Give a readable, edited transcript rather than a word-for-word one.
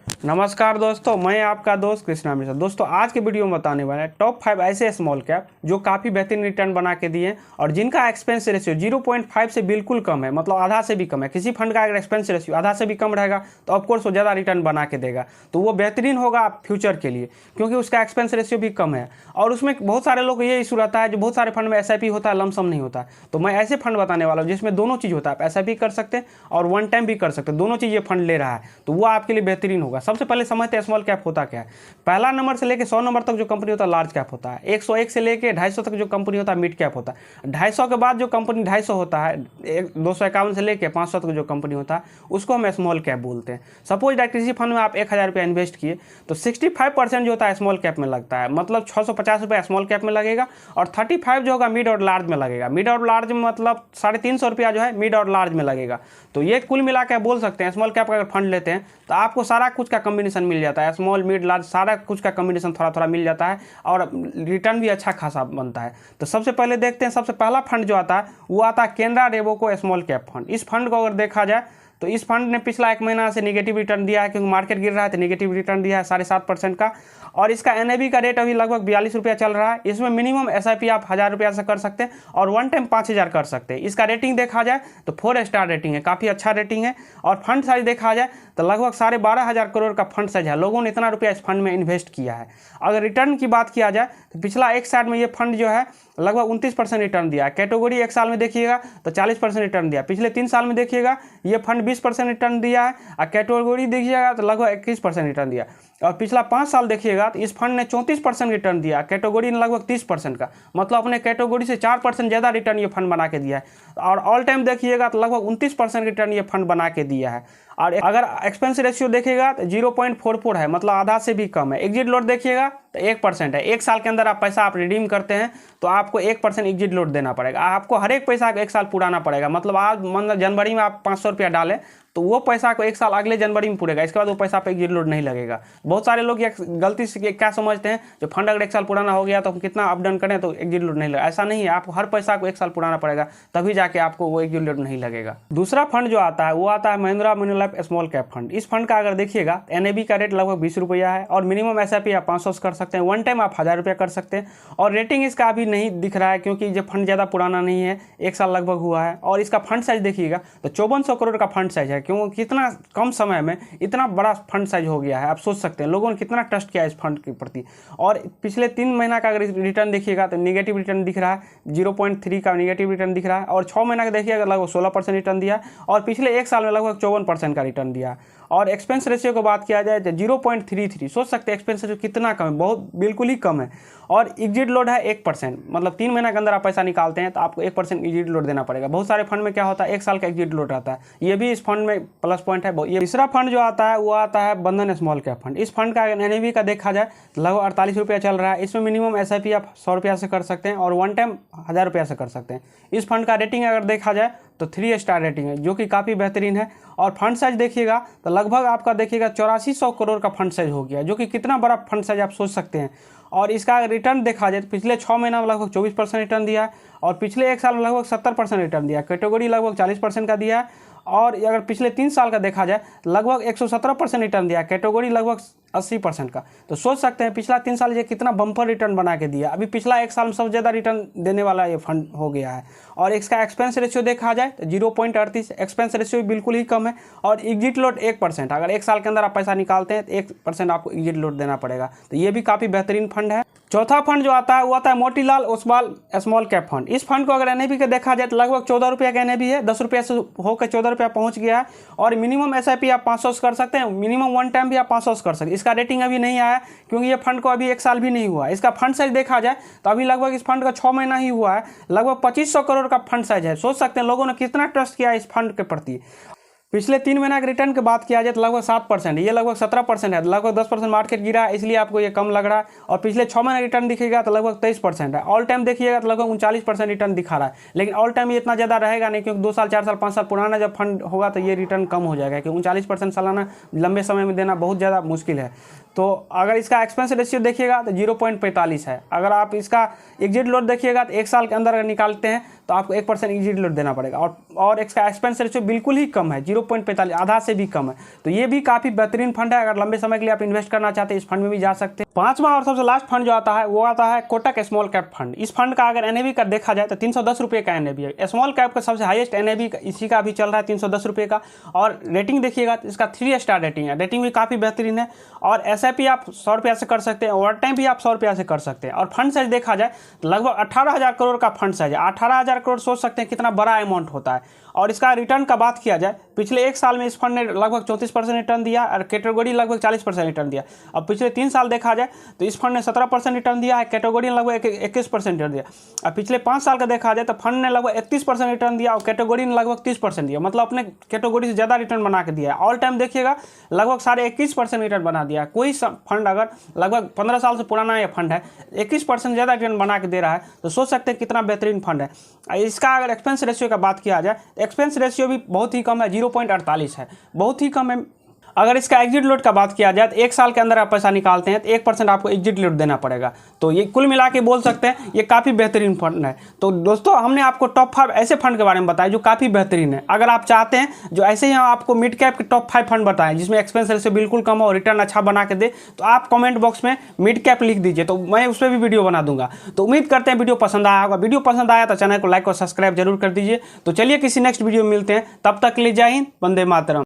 नमस्कार दोस्तों, मैं आपका दोस्त कृष्णा मिश्रा। दोस्तों आज के वीडियो में बताने वाला है टॉप 5 ऐसे स्मॉल कैप जो काफ़ी बेहतरीन रिटर्न बना के दिए और जिनका एक्सपेंस रेशियो 0.5 से बिल्कुल कम है, मतलब आधा से भी कम है। किसी फंड का अगर एक्सपेंस रेशियो आधा से भी कम रहेगा तो ऑफकोर्स वो ज़्यादा रिटर्न बना के देगा, तो वो बेहतरीन होगा आप फ्यूचर के लिए, क्योंकि उसका एक्सपेंस रेशियो भी कम है। और उसमें बहुत सारे लोग ये इशू रहता है, जो बहुत सारे फंड में SIP होता है, लमसम नहीं होता। तो मैं ऐसे फंड बताने वाला हूँ जिसमें दोनों चीज़ होता है, आप SIP कर सकते हैं और वन टाइम भी कर सकते हैं, दोनों चीज़ ये फंड ले रहा है, तो वो आपके लिए बेहतरीन होगा। सबसे पहले समझते हैं स्मॉल कैप होता क्या है। पहला नंबर से लेके 100 नंबर तक जो कंपनी होता है लार्ज कैप होता है। 101 से लेके 250 तक जो कंपनी होता है मिड कैप होता है। 250 के बाद जो कंपनी 250 होता है, 251 से लेके 500 तक जो कंपनी होता है उसको हम स्मॉल कैप बोलते हैं। सपोज दैट किसी फंड में आप 1000 रुपया इन्वेस्ट किए तो 65% जो होता है स्मॉल कैप में लगता है, मतलब 650 रुपया स्मॉल कैप में लगेगा और 35 जो होगा मिड और लार्ज में लगेगा। मिड और लार्ज में मतलब 350 रुपया जो है मिड और लार्ज में लगेगा। तो ये कुल मिला के बोल सकते हैं स्मॉल कैप का अगर फंड लेते हैं तो आपको सारा कुछ का कॉम्बिनेशन मिल जाता है, स्मॉल मिड लार्ज सारा कुछ का कॉम्बिनेशन थोड़ा थोड़ा मिल जाता है और रिटर्न भी अच्छा खासा बनता है। तो सबसे पहले देखते हैं, सबसे पहला फंड जो आता है वो आता है कैनरा रेबोको स्मॉल कैप फंड। इस फंड को अगर देखा जाए तो इस फंड ने पिछला 1 महीना से नेगेटिव रिटर्न दिया है, क्योंकि मार्केट गिर रहा है तो नेगेटिव रिटर्न दिया है 7.5% का। और इसका NAV का रेट अभी लगभग 42 रुपया चल रहा है। इसमें मिनिमम SIP आप 1000 रुपया से कर सकते हैं और वन टाइम 5000 कर सकते हैं। इसका रेटिंग देखा जाए तो 4 स्टार रेटिंग है, काफ़ी अच्छा रेटिंग है। और फंड साइज देखा जाए तो लगभग 12,500 करोड़ का फंड साइज है। लोगों ने इतना रुपया इस फंड में इन्वेस्ट किया है। अगर रिटर्न की बात किया जाए तो पिछला 1 साल में ये फंड जो है लगभग 29% रिटर्न दिया है। कैटेगरी 1 साल में देखिएगा तो 40% रिटर्न दिया। पिछले 3 साल में देखिएगा ये फंड 20% रिटर्न दिया है और कैटेगरी देखिएगा तो लगभग 21% रिटर्न दिया। और पिछला 5 साल देखिएगा तो इस फंड ने 34% रिटर्न दिया, कैटेगरी ने लगभग 30% का, मतलब अपने कैटेगरी से 4% ज़्यादा रिटर्न ये फंड बना के दिया है। और ऑल टाइम देखिएगा तो लगभग 29% रिटर्न ये फंड बना के दिया है। और अगर एक्सपेंस रेशियो देखिएगा तो 0.44 है, मतलब आधा से भी कम है। एग्जिट लोड देखिएगा तो 1% है। 1 साल के अंदर आप पैसा आप रिडीम करते हैं तो आपको 1% एग्जिट लोड देना पड़ेगा। आपको हर एक पैसा 1 साल पुराना पड़ेगा, मतलब आज मतलब जनवरी में आप 500 रुपया डालें तो वो पैसा को 1 साल अगले जनवरी में पूरेगा, इसके बाद वो पैसा पे एग्जिट लोड नहीं लगेगा। बहुत सारे लोग ये गलती से क्या समझते हैं, जो फंड अगर 1 साल पुराना हो गया तो हम कितना अप डाउन करें तो एग्जिट लोड नहीं लगेगा। ऐसा नहीं है, आपको हर पैसा को 1 साल पुराना पड़ेगा तभी जाके आपको वो एग्जिट लोड नहीं लगेगा। दूसरा फंड जो आता है वो आता है महिंद्रा मनीलाइफ स्मॉल कैप फंड। इस फंड का अगर देखिएगा NAV का रेट लगभग 20 रुपया है और मिनिमम SIP आप 500 कर सकते हैं, वन टाइम आप 1000 रुपया कर सकते हैं। और रेटिंग इसका अभी नहीं दिख रहा है क्योंकि ये फंड ज़्यादा पुराना नहीं है, 1 साल लगभग हुआ है। और इसका फंड साइज देखिएगा तो 5400 करोड़ का फंड साइज है। क्योंकि कितना कम समय में इतना बड़ा फंड साइज हो गया है, आप सोच सकते हैं लोगों ने कितना ट्रस्ट किया इस फंड के प्रति। और पिछले 3 महीना का अगर रिटर्न देखिएगा तो निगेटिव रिटर्न दिख रहा है, 0.3 का निगेटिव रिटर्न दिख रहा है। और 6 महीना का देखिएगा लगभग 16% रिटर्न दिया और पिछले 1 साल में लगभग 54% का रिटर्न दिया। और एक्सपेंस रेशियो की बात किया जाए तो 0.33, सोच सकते हैं एक्सपेंस रेशियो कितना कम है, बहुत बिल्कुल ही कम है। और एग्जिट लोड है 1%, मतलब 3 महीना के अंदर आप पैसा निकालते हैं तो आपको 1% एग्जिट लोड देना पड़ेगा। बहुत सारे फंड में क्या होता है 1 साल का एग्जिट लोड रहता है, ये भी इस फंड में प्लस पॉइंट है। ये तीसरा फंड जो आता है वो आता है बंधन स्मॉल कैप फंड। इस फंड का NAV का देखा जाए लगभग 48 रुपया चल रहा है। इसमें मिनिमम SIP आप 100 रुपया से कर सकते हैं और वन टाइम 1000 रुपया से कर सकते हैं। इस फंड का रेटिंग अगर देखा जाए तो 3 स्टार रेटिंग है, जो कि काफ़ी बेहतरीन है। और फंड साइज देखिएगा तो लगभग आपका देखिएगा 8400 करोड़ का फंड साइज हो गया, जो कि कितना बड़ा फंड साइज आप सोच सकते हैं। और इसका रिटर्न देखा जाए तो पिछले 6 महीना में लगभग 24% रिटर्न दिया है और पिछले 1 साल में लगभग 70% रिटर्न दिया है। कैटेगरी लगभग 40% का दिया है। और अगर पिछले 3 साल का देखा जाए लगभग 117% रिटर्न दिया, कैटेगरी लगभग 80% का। तो सोच सकते हैं पिछला 3 साल ये कितना बम्पर रिटर्न बना के दिया। अभी पिछला 1 साल में सबसे ज़्यादा रिटर्न देने वाला ये फंड हो गया है। और इसका एक्सपेंस रेशियो देखा जाए तो 0.38, एक्सपेंस रेशियो बिल्कुल ही कम है। और एग्जिट लोड 1%, अगर 1 साल के अंदर आप पैसा निकालते हैं तो 1% आपको एग्जिट लोड देना पड़ेगा। तो ये भी काफ़ी बेहतरीन फंड है। चौथा फंड जो आता है वो आता है Motilal Oswal small cap fund. इस फंड को अगर NAV का देखा जाए तो लगभग 14 रुपया का NAV है, 10 रुपया से होकर 14 रुपया पहुंच गया है। और मिनिमम SIP आप 500 कर सकते हैं, मिनिमम वन टाइम भी आप 500 कर सकते हैं। इसका रेटिंग अभी नहीं आया क्योंकि ये फंड को अभी 1 साल भी नहीं हुआ। इसका फंड साइज देखा जाए तो अभी लगभग इस फंड का 6 महीना ही हुआ है, लगभग 2500 करोड़ का फंड साइज है। सोच सकते हैं लोगों ने कितना ट्रस्ट किया इस फंड के प्रति। पिछले 3 महीना के रिटर्न की बात किया जाए तो लगभग 7%, ये लगभग 17% है, लगभग 10% मार्केट गिरा है इसलिए आपको ये कम लग रहा है। और पिछले 6 महीना रिटर्न दिखेगा तो लगभग 23% है। ऑल टाइम देखिएगा तो लगभग 39% रिटर्न दिखा रहा है, लेकिन ऑल टाइम ये इतना ज़्यादा रहेगा नहीं, क्योंकि 2 साल 4 साल 5 साल पुराना जब फंड होगा तो ये रिटर्न कम हो जाएगा, क्योंकि 39% सालाना लंबे समय में देना बहुत ज़्यादा मुश्किल है। तो अगर इसका एक्सपेंस रेशियो देखिएगा तो 0.45 है। अगर आप इसका एग्जिट लोड देखिएगा तो 1 साल के अंदर अगर निकालते हैं तो आपको 1% एग्जिट लोड देना पड़ेगा। और इसका एक्सपेंस रेशियो बिल्कुल ही कम है, 0.45, आधा से भी कम है। तो ये भी काफ़ी बेहतरीन फंड है। अगर लंबे समय के लिए आप इन्वेस्ट करना चाहते हैं इस फंड में भी जा सकते हैं। पांचवा और सबसे लास्ट फंड जो आता है वो आता है कोटक स्मॉल कैप फंड। इस फंड का अगर एनएवी का देखा जाए तो 310 रुपये का एनएवी है। स्मॉल कैप का सबसे हाईएस्ट एनएवी इसी का भी चल रहा है 310 रुपये का। और रेटिंग देखिएगा तो इसका 3 स्टार रेटिंग है, रेटिंग भी काफ़ी बेहतरीन है। और एसआईपी आप 100 रुपये से कर सकते हैं, ओवर टाइम भी आप 100 रुपये से कर सकते हैं। और फंड साइज देखा जाए तो लगभग 18,000 करोड़ का फंड साइज है। 18,000 करोड़ सोच सकते हैं कितना बड़ा अमाउंट होता है। और इसका रिटर्न का बात किया जाए, पिछले 1 साल में इस फंड ने लगभग 34% रिटर्न दिया और कैटेगरी लगभग 40% रिटर्न दिया। अब पिछले 3 साल देखा जाए तो इस फंड ने 17% रिटर्न दिया है, कैटेगरी ने लगभग 21% रिटर्न दिया। और पिछले 5 साल का देखा जाए तो फंड ने लगभग 31% रिटर्न दिया और कैटेगरी ने लगभग 30% दिया। मतलब अपने कैटेगरी से ज़्यादा रिटर्न बना के दिया है। ऑल टाइम देखिएगा लगभग साढ़े 21% रिटर्न बना दिया है। कोई फंड अगर लगभग 15 साल से पुराना ये फंड है 21% ज़्यादा रिटर्न बना के दे रहा है तो सोच सकते हैं कितना बेहतरीन फंड है। इसका अगर एक्सपेंस रेशियो का बात किया जाए, एक्सपेंस रेशियो भी बहुत ही कम है, 0.48 है, बहुत ही कम है। अगर इसका एग्जिट लोड का बात किया जाए तो 1 साल के अंदर आप पैसा निकालते हैं तो 1% आपको एग्जिट लोड देना पड़ेगा। तो ये कुल मिला के बोल सकते हैं ये काफ़ी बेहतरीन फंड है। तो दोस्तों हमने आपको टॉप 5 ऐसे फंड के बारे में बताया जो काफ़ी बेहतरीन है। अगर आप चाहते हैं जो ऐसे ही हम आपको मिड कैप के टॉप 5 फंड बताएं जिसमें एक्सपेंस रेशियो बिल्कुल कम हो और रिटर्न अच्छा बना के दे, तो आप कमेंट बॉक्स में मिड कैप लिख दीजिए, तो मैं उस पर भी वीडियो बना दूंगा। तो उम्मीद करते हैं वीडियो पसंद आया होगा। वीडियो पसंद आया तो चैनल को लाइक और सब्सक्राइब जरूर कर दीजिए। तो चलिए किसी नेक्स्ट वीडियो में मिलते हैं, तब तक के लिए जय हिंद, वंदे मातरम।